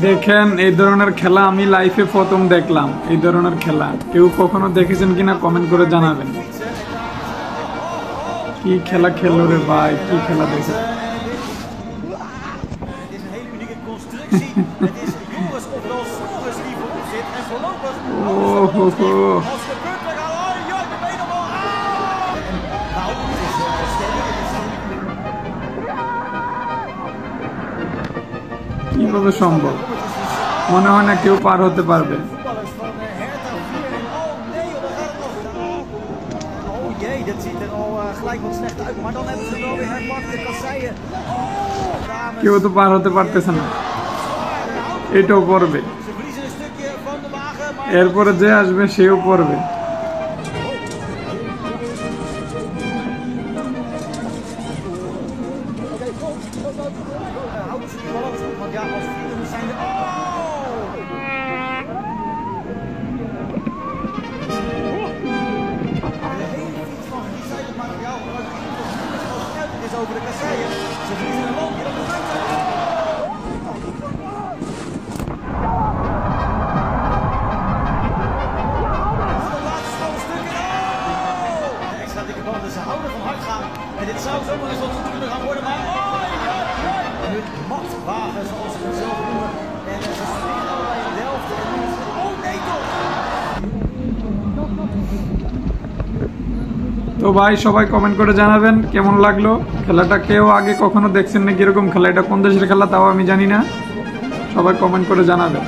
দেখেন এই ধরনের খেলা আমি লাইফে প্রথম দেখলাম। এই ধরনের খেলা কেউ কখনো দেখেছেন কিনা কমেন্ট করে জানাবেন। কি খেলা খেললো রে ভাই, কি খেলা দেখে। কিভাবে সম্ভব? মনে হয় না কেউ পার হতে পারবে। কেউ তো পার হতে পারতেছে না। এটাও পড়বে, এরপরে যে আসবে সেও পড়বে। Over de kasseien. Ze verliezen een loopje op de punten. De laatste stomme stukken. De extra dikke banden, ze houden van hard gaan. En dit zou zomaar eens wat te doen gaan worden. Maar en nu matwagen, zoals ze het zelf noemen. En ze spelen allerlei in de helft. Oh nee toch! তো ভাই সবাই comment করে জানাবেন কেমন লাগলো খেলাটা। কেউ আগে কখনো দেখছেন না কিরকম খেলা, এটা কোন দেশের খেলা তাও আমি জানি না। সবাই কমেন্ট করে জানাবেন।